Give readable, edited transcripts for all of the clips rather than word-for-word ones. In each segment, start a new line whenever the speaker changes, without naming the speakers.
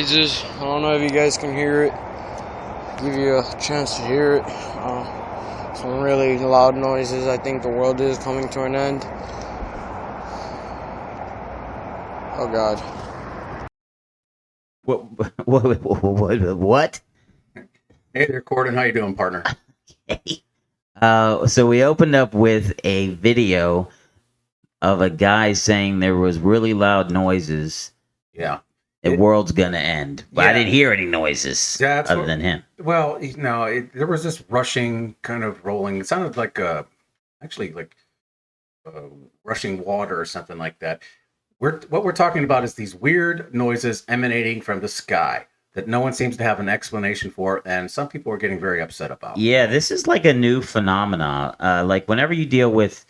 noises. I don't know if you guys can hear it. Give you a chance to hear it. Some really loud noises. I think the world is coming to an end. Oh God.
What?
Hey there, Corden. How you doing, partner?
So we opened up with a video of a guy saying there was really loud noises.
Yeah.
The world's gonna end. But I
Yeah.
didn't hear any noises other than him.
Well, no, there was this rushing kind of rolling. It sounded like rushing water or something like that. What we're talking about is these weird noises emanating from the sky that no one seems to have an explanation for, and some people are getting very upset about.
Yeah, this is like a new phenomena. Like whenever you deal with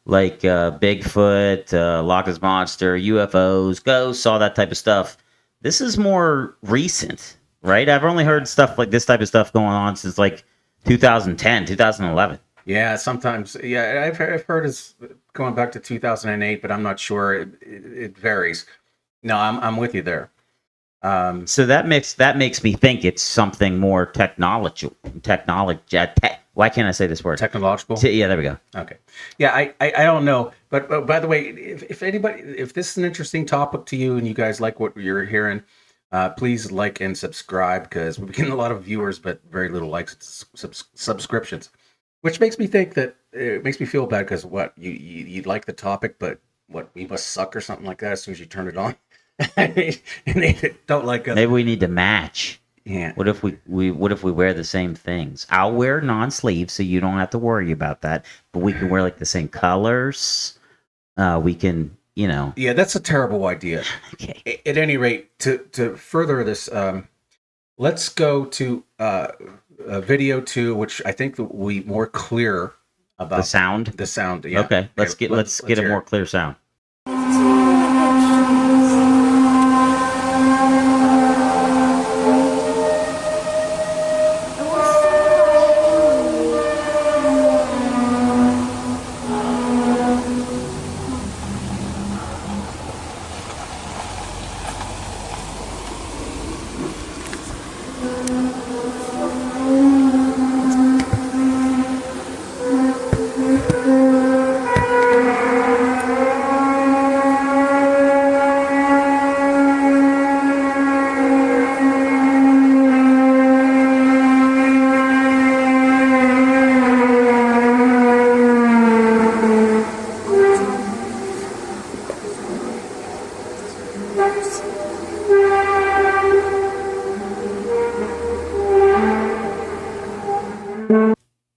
like Bigfoot, Loch Ness Monster, UFOs, ghosts, all that type of stuff, this is more recent, right? I've only heard stuff like this type of stuff going on since like 2010, 2011.
Yeah, sometimes. Yeah, I've heard it's going back to 2008, but I'm not sure. It varies. No, I'm with you there.
So that makes me think it's something more technology. Why can't I say this word?
Technological.
Yeah, there we go.
Okay. Yeah, I don't know, but by the way, if this is an interesting topic to you and you guys like what you're hearing, please like and subscribe, because we're getting a lot of viewers but very little likes and subscriptions, which makes me think that it makes me feel bad, because you like the topic, but we must suck or something like that as soon as you turn it on. And they don't like us.
Maybe we need to match.
Yeah.
What if we wear the same things? I'll wear non-sleeve so you don't have to worry about that. But we can wear like the same colors. We can,
Yeah, that's a terrible idea.
Okay.
At any rate, to further this, let's go to video 2, which I think will be more clear about
The sound.
The sound. Yeah.
Okay. Let's get a more clear sound.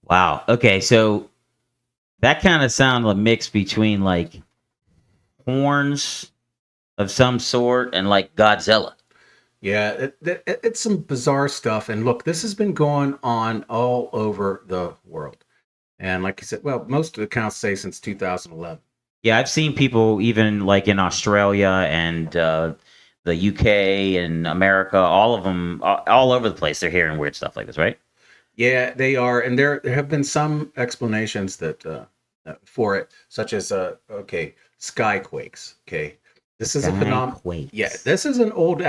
Wow. Okay, so that kind of sounded a mix between like horns of some sort and like Godzilla.
Yeah, it's some bizarre stuff. And look, this has been going on all over the world. And like you said, well, most of the accounts say since 2011.
Yeah, I've seen people even like in Australia and the UK and America, all of them, all over the place. They're hearing weird stuff like this, right?
Yeah, they are, and there have been some explanations that for it, such as skyquakes. Okay, this is a phenomenon. Yeah, this is an old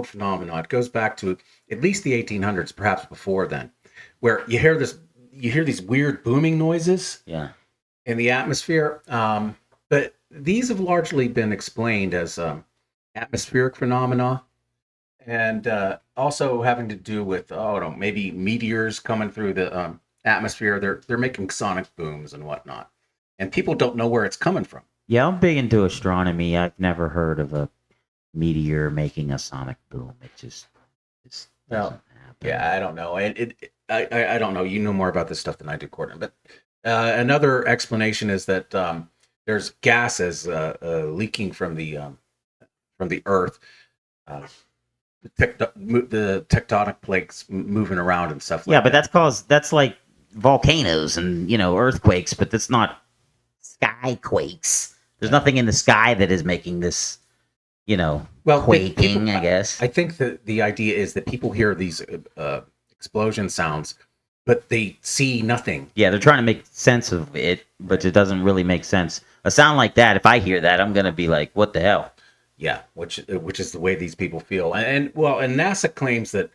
phenomenon. It goes back to at least the 1800s, perhaps before then, where you hear these weird booming noises.
Yeah.
In the atmosphere, but these have largely been explained as atmospheric phenomena. And also having to do with maybe meteors coming through the atmosphere. They're making sonic booms and whatnot, and people don't know where it's coming from.
Yeah, I'm big into astronomy. I've never heard of a meteor making a sonic boom. It just doesn't happen.
Yeah, I don't know. I don't know. You know more about this stuff than I do, Courtney. But another explanation is that there's gases leaking from the Earth. The tectonic plates moving around and stuff like that.
But that's like volcanoes and earthquakes, but that's not skyquakes. There's nothing in the sky that is making this quaking. I guess
I think that the idea is that people hear these explosion sounds, but they see nothing.
Yeah, they're trying to make sense of it, but it doesn't really make sense. A sound like that, if I hear that, I'm gonna be like, what the hell?
Yeah, which is the way these people feel, and NASA claims that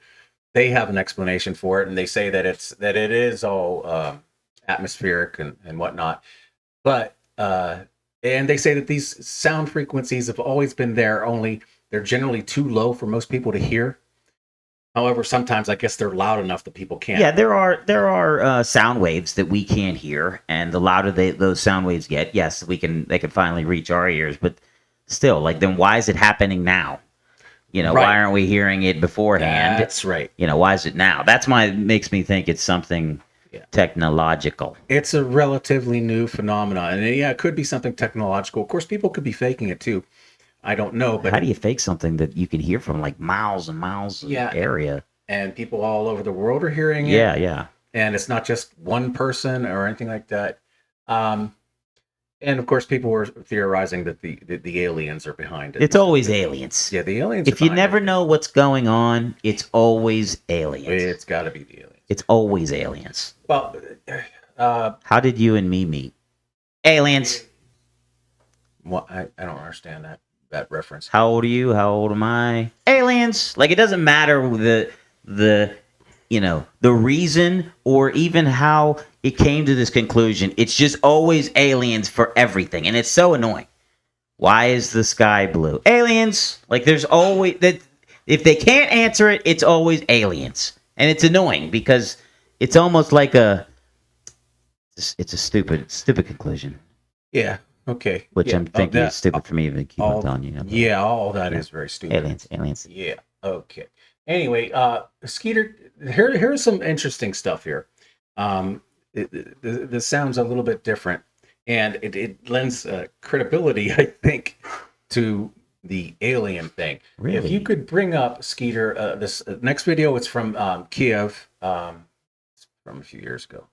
they have an explanation for it, and they say that it is all atmospheric and whatnot, but and they say that these sound frequencies have always been there, only they're generally too low for most people to hear. However, sometimes I guess they're loud enough that people can't.
Yeah, there are sound waves that we can't hear, and the louder those sound waves get, yes, they can finally reach our ears. But still, like, then why is it happening now?
Right.
Why aren't we hearing it beforehand?
That's right.
Why is it now? That's makes me think it's something technological.
It's a relatively new phenomenon, and yeah, it could be something technological. Of course, people could be faking it too. I don't know, but
how do you fake something that you can hear from like miles and miles of area?
And people all over the world are hearing it.
Yeah.
And it's not just one person or anything like that. And of course, people were theorizing that the aliens are behind it.
It's always aliens.
Yeah, the aliens.
If you never know what's going on, it's always aliens.
It's got to be the aliens.
It's always aliens.
Well,
how did you and me meet? Aliens.
Well, I don't understand that reference.
How old are you? How old am I? Aliens. Like, it doesn't matter the reason or even how it came to this conclusion. It's just always aliens for everything, and it's so annoying. Why is the sky blue? Aliens. Like, there's always that. If they can't answer it, it's always aliens, and it's annoying because it's almost like it's a stupid conclusion.
Yeah. Okay.
Which
yeah.
I'm thinking is stupid for me to keep on telling you.
Yeah, all that is very stupid.
Aliens.
Yeah. Okay. Anyway, Skeeter, here's some interesting stuff here. The sound's a little bit different, and it lends credibility, I think, to the alien thing.
Really?
If you could bring up, Skeeter, this next video, it's from Kiev, it's from a few years ago.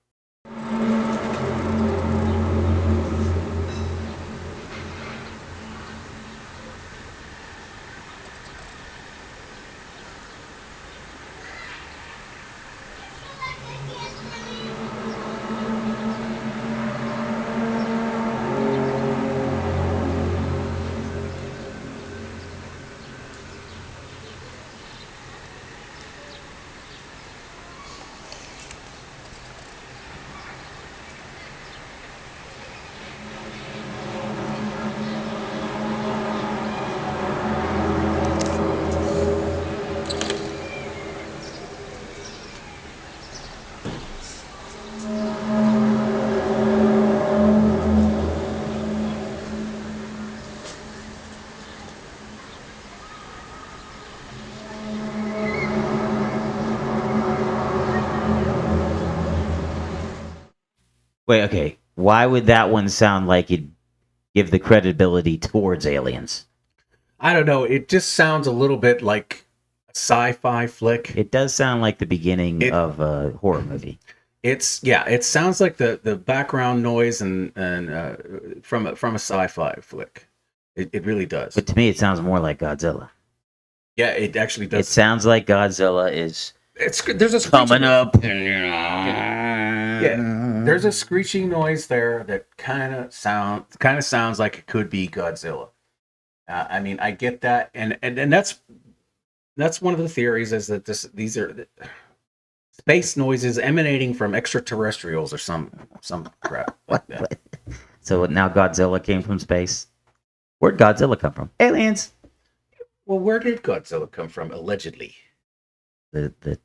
Wait, okay. Why would that one sound like it'd give the credibility towards aliens?
I don't know. It just sounds a little bit like a sci-fi flick.
It does sound like the beginning of a horror movie.
It sounds like the background noise and from a sci-fi flick. It really does.
But to me, it sounds more like Godzilla.
Yeah, it actually does.
It sounds like Godzilla is
there's a
coming up.
Yeah, there's a screeching noise there that kind of sounds like it could be Godzilla. I mean, I get that, and that's one of the theories, is that these are space noises emanating from extraterrestrials or some crap like that.
So now Godzilla came from space. Where'd Godzilla come from? Aliens.
Well, where did Godzilla come from? Allegedly,
the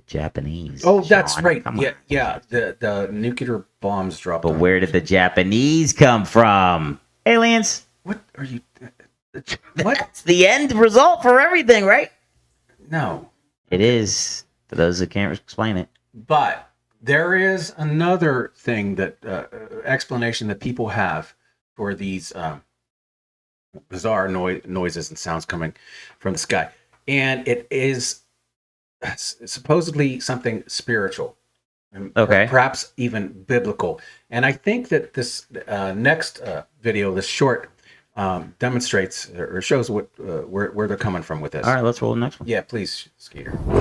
Japanese.
Oh, that's
Sean.
right.
Come on.
Yeah. The nuclear bombs dropped.
But where did the Japanese come from? Aliens.
What are you? What?
That's the end result for everything, right?
No.
It is. For those that can't explain it.
But there is another thing that explanation that people have for these bizarre noises and sounds coming from the sky, and it is supposedly something spiritual, and perhaps even biblical. And I think that this next video, this short, demonstrates or shows what where they're coming from with this.
All right, let's roll the next one.
Yeah, please, Skeeter.
What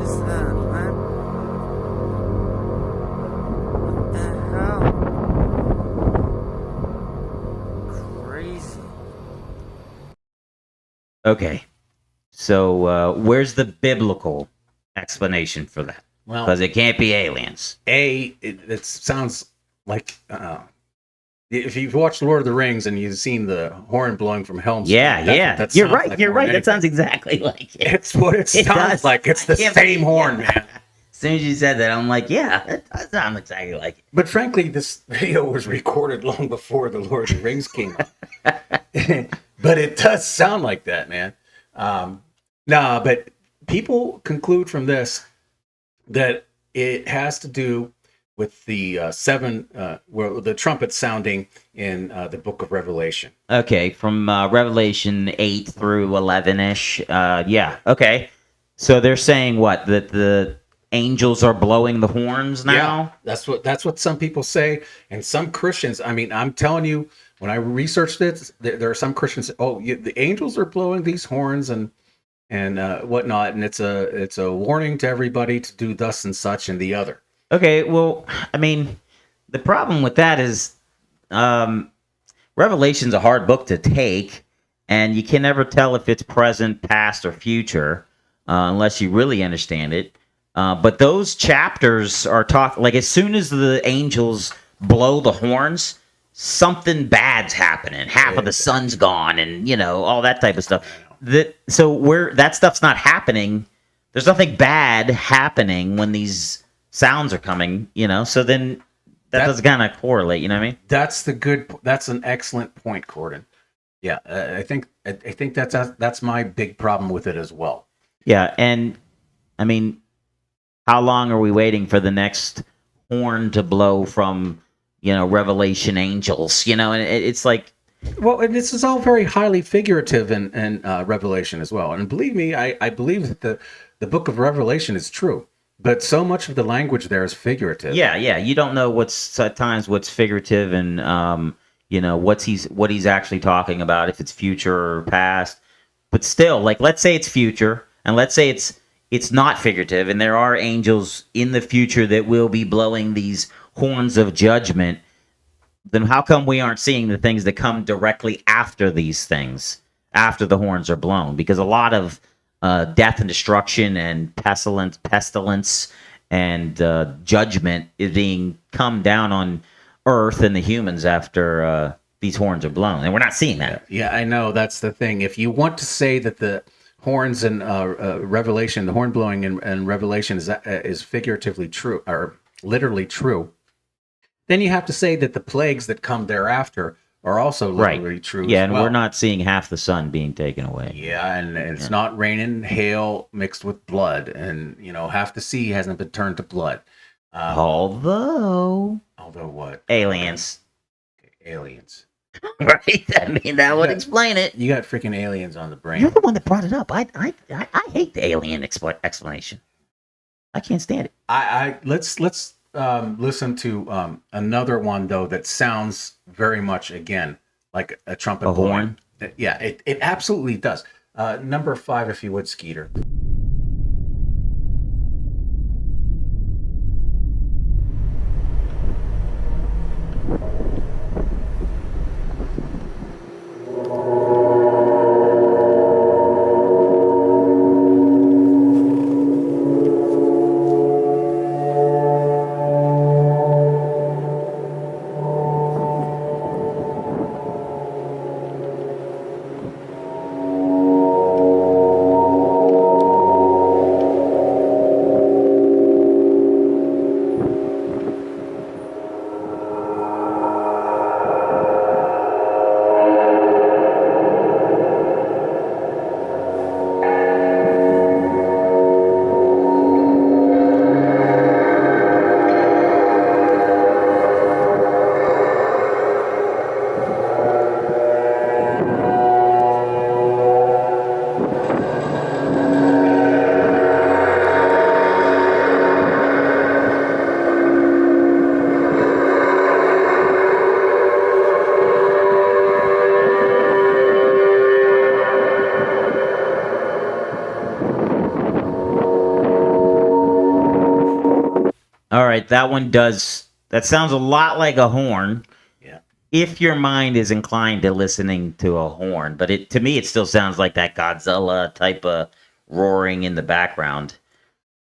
is that, man?
Okay. So where's the biblical explanation for that?
Well,
Because it can't be aliens.
it sounds like if you've watched Lord of the Rings and you've seen the horn blowing from Helm's Deep,
Yeah,
that's what
yeah.
that
You're
sounds
right.
like
You're
more than
right. That sounds
anything.
exactly like it.
It's what it
It
sounds
does.
like. It's the
can't
same
believe-
horn,
yeah.
man.
As soon as you said that, I'm like, yeah, it does sound exactly like it.
But frankly, this video was recorded long before the Lord of the Rings came out. But it does sound like that, man. Nah, but people conclude from this that it has to do with the the trumpet sounding in the book of Revelation.
Okay, from Revelation 8 through 11-ish. Yeah, okay. So they're saying what? That the angels are blowing the horns now?
Yeah, that's what some people say, and some Christians. I mean, I'm telling you, when I researched it, there are some Christians. Oh, the angels are blowing these horns and whatnot, and it's a warning to everybody to do thus and such and the other.
Okay, well, I mean, the problem with that is Revelation's a hard book to take, and you can never tell if it's present, past, or future unless you really understand it. But those chapters are like as soon as the angels blow the horns, something bad's happening. Half of the sun's gone, and all that type of stuff. So where that stuff's not happening, there's nothing bad happening when these sounds are coming. So then that does kind of correlate. You know what I mean?
That's an excellent point, Corden. Yeah, I think that's my big problem with it as well.
Yeah, and I mean, how long are we waiting for the next horn to blow from Revelation angels? And it's like,
well, and this is all very highly figurative in Revelation as well. And believe me, I believe that the book of Revelation is true, but so much of the language there is figurative.
yeah, you don't know what's figurative and what he's actually talking about, if it's future or past. But still, like, let's say it's future, and let's say it's not figurative, and there are angels in the future that will be blowing these horns of judgment. Then how come we aren't seeing the things that come directly after these things, after the horns are blown? Because a lot of death and destruction and pestilence and judgment is being come down on Earth and the humans after these horns are blown, and we're not seeing that.
Yeah, I know. That's the thing. If you want to say that the horns in Revelation, the horn blowing in Revelation is figuratively true or literally true, then you have to say that the plagues that come thereafter are also literally true.
Yeah,
as
and
well.
we're not seeing half the sun being taken away.
Yeah, and it's not raining hail mixed with blood, and half the sea hasn't been turned to blood.
Although
what?
aliens,
Aliens.
right? I mean, that would explain it.
You got freaking aliens on the brain.
You're the one that brought it up. I hate the alien explanation. I can't stand it.
Let's listen to another one though that sounds very much again like a trumpet
A
blowing.
horn?
Yeah, it absolutely does. Number 5, if you would, Skeeter.
All right, that one does. That sounds a lot like a horn.
Yeah.
if your mind is inclined to listening to a horn, but to me it still sounds like that Godzilla type of roaring in the background.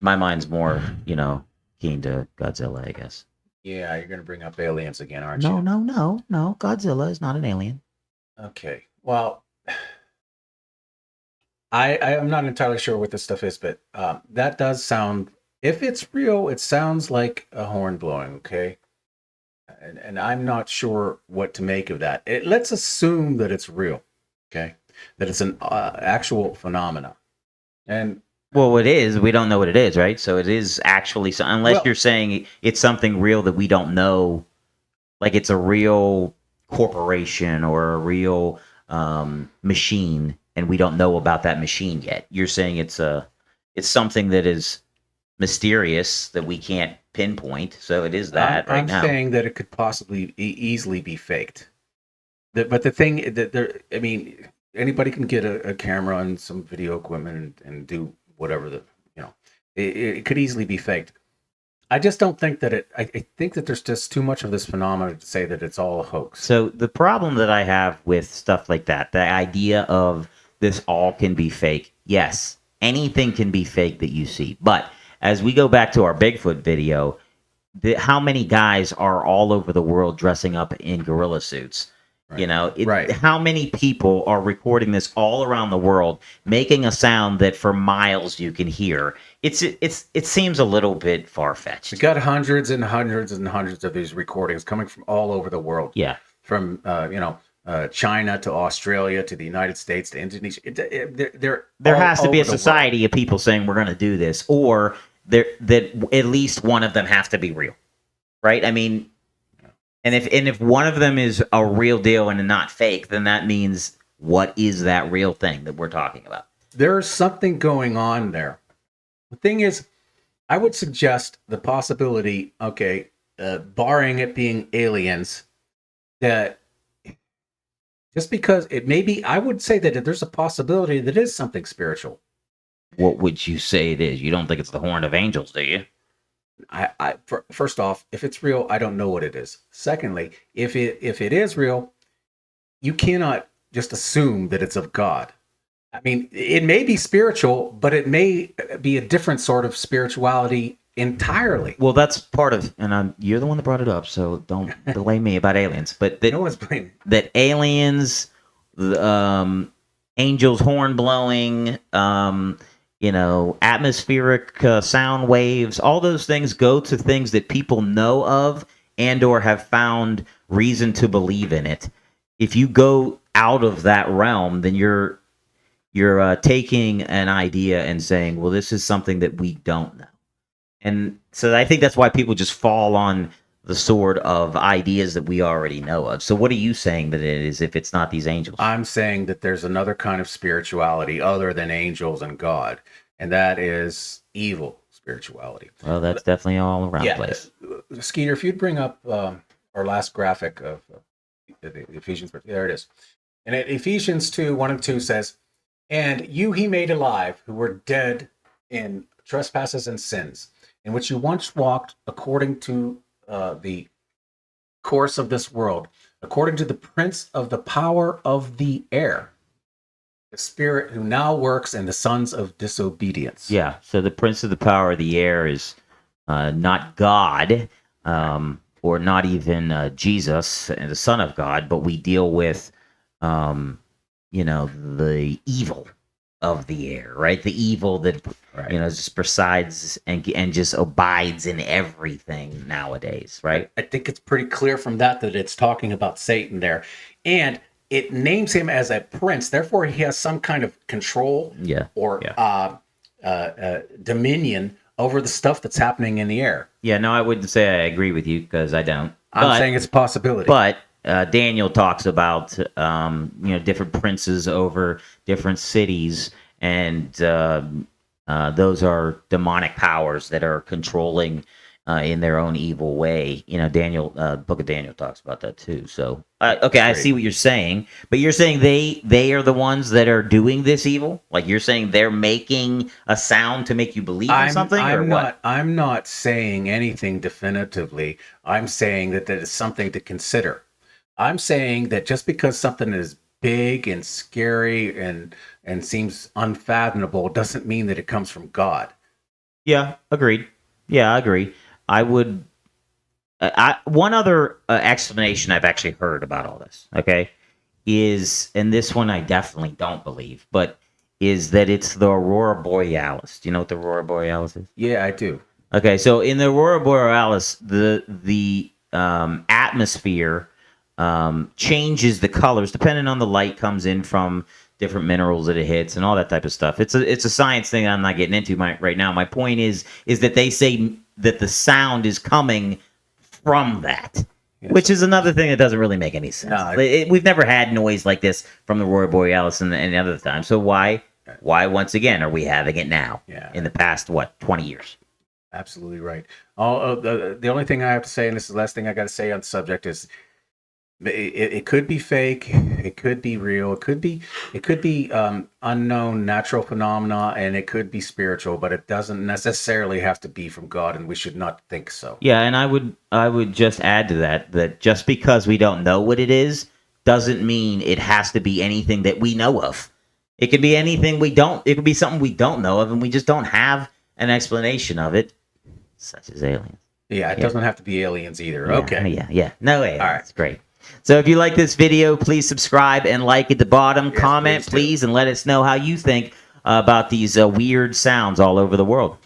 My mind's more, keen to Godzilla, I guess.
Yeah, you're going to bring up aliens again, aren't
No,
you?
no, no, no. Godzilla is not an alien.
Okay. Well, I'm not entirely sure what this stuff is, but that does sound. If it's real, it sounds like a horn blowing. Okay, and I'm not sure what to make of that. Let's assume that it's real. Okay, that it's an actual phenomena. And
Well, it is. We don't know what it is, right? So it is actually so. Unless
well,
you're saying it's something real that we don't know, like it's a real corporation or a real machine, and we don't know about that machine yet. You're saying it's something that is mysterious that we can't pinpoint. So it is that right
I'm
now.
saying that it could possibly easily be faked. But the thing that there, I mean, anybody can get a camera and some video equipment and do whatever you know, it could easily be faked. I just don't think that I think that there's just too much of this phenomenon to say that it's all a hoax.
So the problem that I have with stuff like that, the idea of this all can be fake. Yes, anything can be fake that you see. But as we go back to our Bigfoot video, how many guys are all over the world dressing up in gorilla suits?
Right. Right.
How many people are recording this all around the world, making a sound that for miles you can hear? It seems a little bit far
We
fetched.
got hundreds and hundreds and hundreds of these recordings coming from all over the world.
Yeah.
From China to Australia to the United States to Indonesia. They're
There
all
has to be
over
a
the world.
society of people saying we're going to do this, or that at least one of them has to be real, right? I mean, and if one of them is a real deal and not fake, then that means what is that real thing that we're talking about?
There's something going on there. The thing is, I would suggest the possibility, okay, barring it being aliens, that just because it may be, I would say that there's a possibility that it is something spiritual.
What would you say it is? You don't think it's the horn of angels, do you?
First off, if it's real, I don't know what it is. Secondly, if it is real, you cannot just assume that it's of God. I mean, it may be spiritual, but it may be a different sort of spirituality entirely.
Well, that's part of, and you're the one that brought it up, so don't blame me about aliens. But
No one's blaming.
that aliens, angels horn blowing, atmospheric sound waves, all those things go to things that people know of and or have found reason to believe in it. If you go out of that realm, then you're taking an idea and saying, well, this is something that we don't know. And so I think that's why people just fall on the sword of ideas that we already know of. So what are you saying that it is if it's not these angels?
I'm saying that there's another kind of spirituality other than angels and God, and that is evil spirituality.
Well, that's definitely all around the place.
Skeeter, if you'd bring up our last graphic of the Ephesians, there it is. And Ephesians 2:1 and 2 says, "And you he made alive, who were dead in trespasses and sins, in which you once walked according to the course of this world, according to the prince of the power of the air, the spirit who now works in the sons of disobedience."
Yeah. So the prince of the power of the air is not God, or not even Jesus, the Son of God, but we deal with, the evil of the air, right? The evil that
Right.
just presides and just abides in everything nowadays, right?
I think it's pretty clear from that it's talking about Satan there. And it names him as a prince. Therefore, he has some kind of control or dominion over the stuff that's happening in the air.
Yeah, no, I wouldn't say I agree with you because I don't.
I'm saying it's a possibility.
But Daniel talks about different princes over different cities, and those are demonic powers that are controlling in their own evil way. Daniel, Book of Daniel talks about that too. So okay, I see what you're saying, but you're saying they are the ones that are doing this evil. Like you're saying they're making a sound to make you believe in something, or what?
I'm not saying anything definitively. I'm saying that is something to consider. I'm saying that just because something is big and scary and seems unfathomable doesn't mean that it comes from God.
Yeah, agreed. Yeah, I agree. I would. One other explanation I've actually heard about all this, okay, is, and this one I definitely don't believe, but is that it's the Aurora Borealis. Do you know what the Aurora Borealis is?
Yeah, I do.
Okay, so in the Aurora Borealis, the atmosphere changes the colors depending on the light comes in from different minerals that it hits and all that type of stuff. It's a science thing I'm not getting into right now. My point is that they say that the sound is coming from that. Yes. Which is another thing that doesn't really make any sense. No, we've never had noise like this from the Aurora Borealis and any other time. So why once again are we having it now?
Yeah.
In the past 20 years?
Absolutely right. The only thing I have to say, and this is the last thing I got to say on the subject, is it could be fake, it could be real, it could be unknown natural phenomena, and it could be spiritual, but it doesn't necessarily have to be from God, and we should not think so.
Yeah, and I would just add to that just because we don't know what it is doesn't mean it has to be anything that we know of. It could be anything we don't. It could be something we don't know of, and we just don't have an explanation of it, such as aliens.
Yeah, it doesn't have to be aliens either.
Yeah,
okay.
Yeah. No aliens.
All right.
It's great. So if you like this video, please subscribe and like at the bottom.
Yes,
comment, please, and let us know how you think about these weird sounds all over the world.